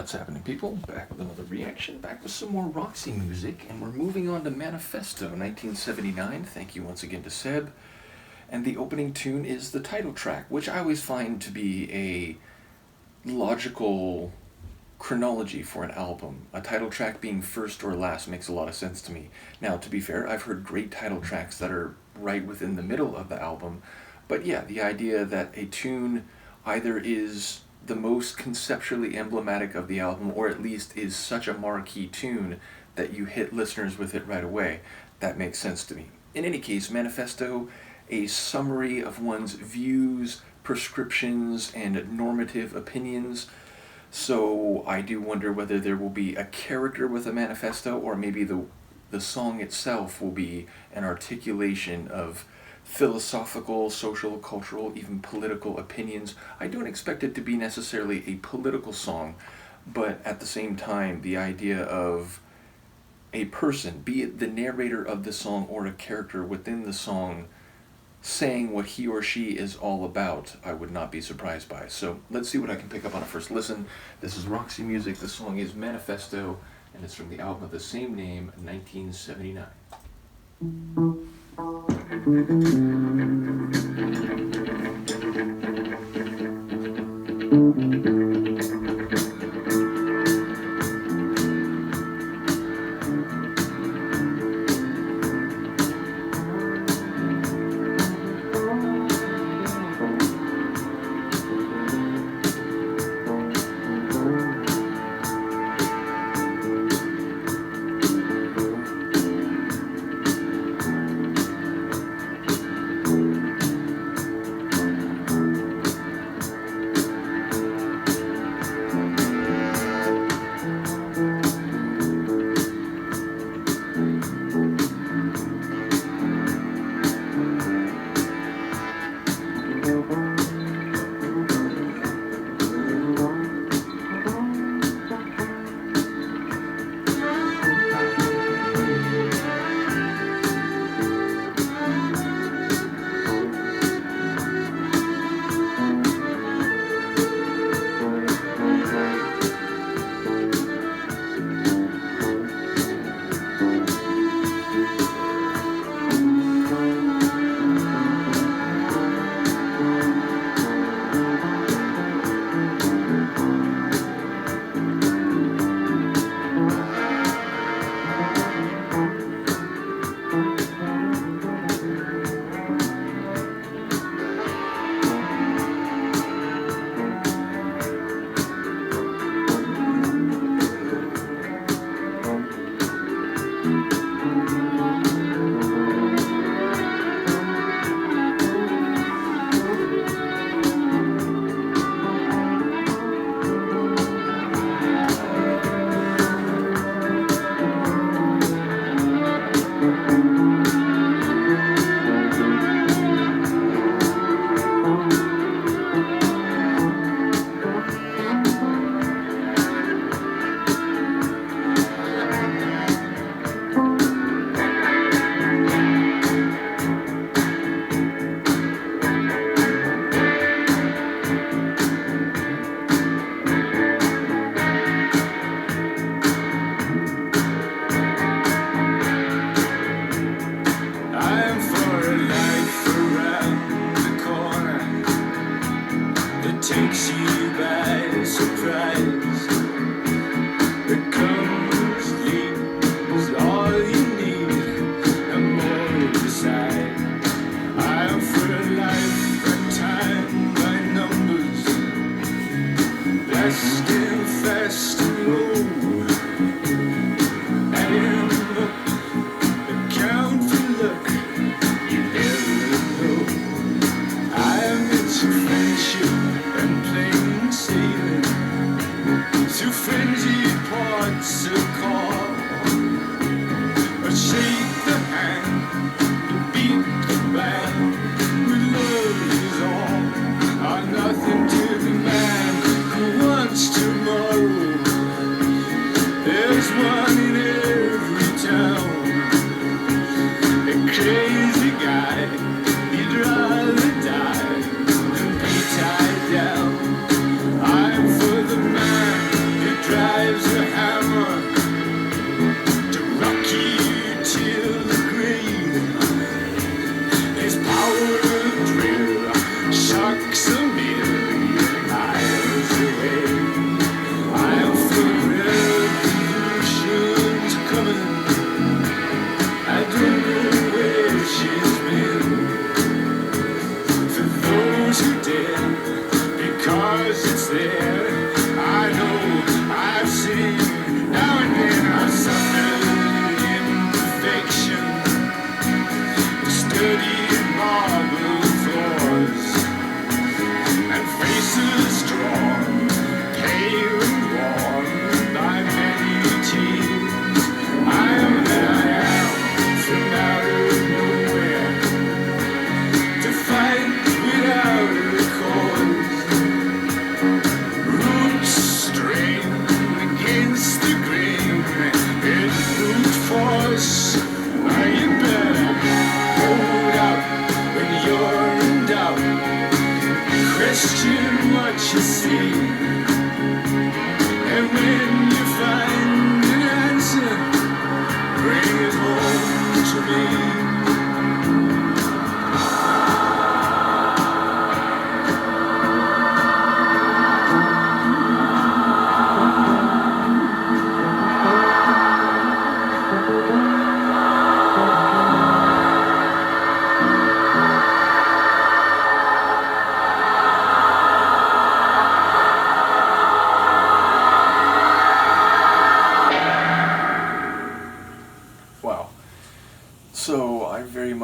What's happening, people? Back with another reaction, back with some more Roxy music, and we're moving on to Manifesto, 1979. Thank you once again to Seb. And the opening tune is the title track, which I always find to be a logical chronology for an album. A title track being first or last makes a lot of sense to me. Now, to be fair, I've heard great title tracks that are right within the middle of the album, but yeah, the idea that a tune either is the most conceptually emblematic of the album, or at least is such a marquee tune that you hit listeners with it right away, that makes sense to me. In any case, Manifesto, a summary of one's views, prescriptions, and normative opinions. So I do wonder whether there will be a character with a manifesto, or maybe the song itself will be an articulation of philosophical, social, cultural, even political opinions. I don't expect it to be necessarily a political song, but at the same time, the idea of a person, be it the narrator of the song or a character within the song, saying what he or she is all about, I would not be surprised by. So let's see what I can pick up on a first listen. This is Roxy music. The song is Manifesto, and it's from the album of the same name, 1979. Takes you by surprise. It comes, leaves all you need, and more beside. I am for a life and time by numbers, blessed and fast and low. Adding up the count for luck, you never know. I am into friendship and plain sailing, to frenzied parts of call, or shake the hand, to beat the band, with love is all, or nothing to the man who wants tomorrow. There's one in every town, a crazy guy, he'd rather die than be tied down. I'm for the man who drives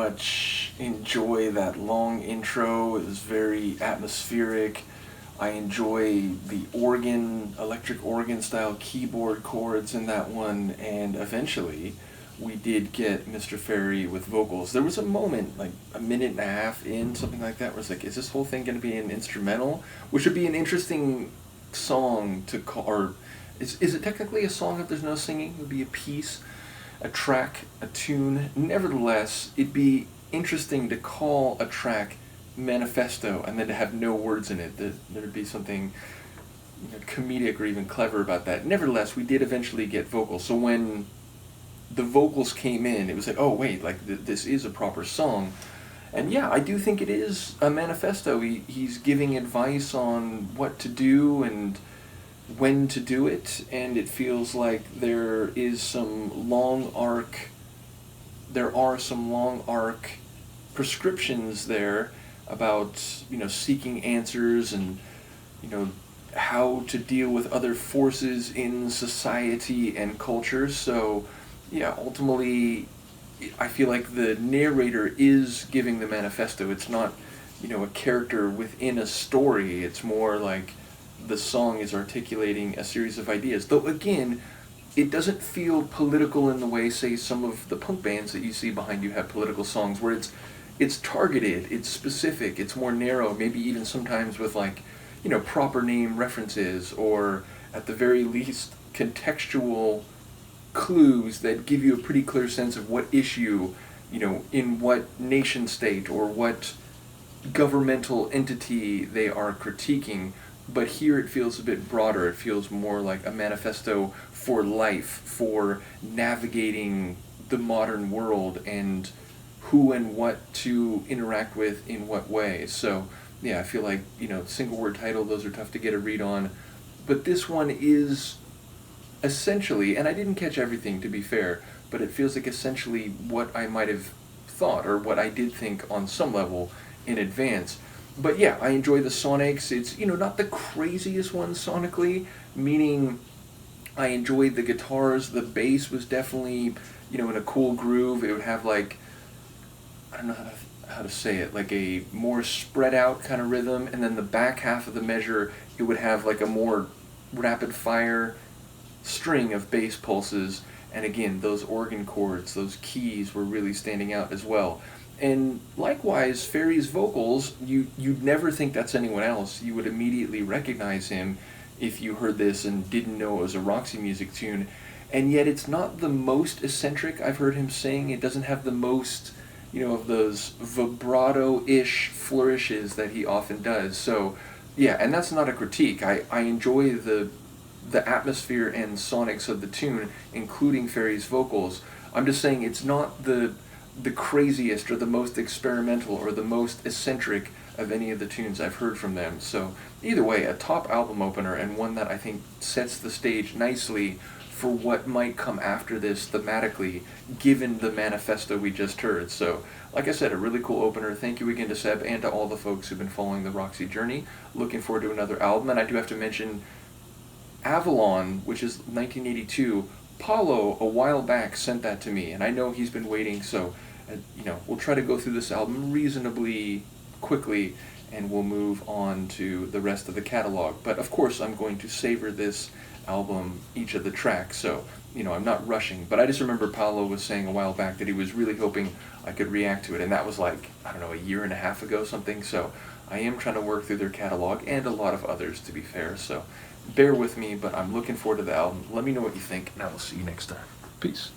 much enjoy that long intro. It was very atmospheric. I enjoy the organ, electric organ style keyboard chords in that one, and eventually we did get Mr. Fairy with vocals. There was a moment, like a minute and a half in, something like that, where it's like, is this whole thing going to be an instrumental? Which would be an interesting song to call, or is it technically a song if there's no singing? It would be a piece, a track, a tune. Nevertheless, it'd be interesting to call a track Manifesto and then to have no words in it. There'd be something comedic or even clever about that. Nevertheless, we did eventually get vocals. So when the vocals came in, it was like, oh wait, like this is a proper song. And yeah, I do think it is a manifesto. He's giving advice on what to do and when to do it, and it feels like there are some long arc prescriptions there about seeking answers and how to deal with other forces in society and culture. So yeah, ultimately I feel like the narrator is giving the manifesto. It's not a character within a story. It's more like the song is articulating a series of ideas. Though again, it doesn't feel political in the way, say, some of the punk bands that you see behind you have political songs, where it's targeted, it's specific, it's more narrow, maybe even sometimes with proper name references, or at the very least contextual clues that give you a pretty clear sense of what issue, in what nation state or what governmental entity they are critiquing. But here it feels a bit broader. It feels more like a manifesto for life, for navigating the modern world and who and what to interact with in what way. So yeah, I feel like, single word title, those are tough to get a read on. But this one is essentially, and I didn't catch everything to be fair, but it feels like essentially what I might have thought, or what I did think on some level in advance. But yeah, I enjoy the sonics. It's, not the craziest one sonically, meaning I enjoyed the guitars. The bass was definitely, in a cool groove. It would have I don't know how to say it, like a more spread out kind of rhythm, and then the back half of the measure, it would have like a more rapid fire string of bass pulses. And again, those organ chords, those keys were really standing out as well. And likewise, Fairy's vocals, you'd never think that's anyone else. You would immediately recognize him if you heard this and didn't know it was a Roxy music tune. And yet it's not the most eccentric I've heard him sing. It doesn't have the most, of those vibrato-ish flourishes that he often does. So yeah, and that's not a critique. I enjoy the atmosphere and sonics of the tune, including Fairy's vocals. I'm just saying it's not the craziest or the most experimental or the most eccentric of any of the tunes I've heard from them. So either way, a top album opener, and one that I think sets the stage nicely for what might come after this thematically, given the manifesto we just heard. So like I said, a really cool opener. Thank you again to Seb and to all the folks who've been following the Roxy journey. Looking forward to another album. And I do have to mention Avalon, which is 1982. Paulo, a while back, sent that to me, and I know he's been waiting, so we'll try to go through this album reasonably quickly, and we'll move on to the rest of the catalog. But of course, I'm going to savor this album, each of the tracks, so I'm not rushing. But I just remember Paulo was saying a while back that he was really hoping I could react to it, and that was a year and a half ago, something. So I am trying to work through their catalog, and a lot of others, to be fair. So bear with me, but I'm looking forward to the album. Let me know what you think, and I will see you next time. Peace.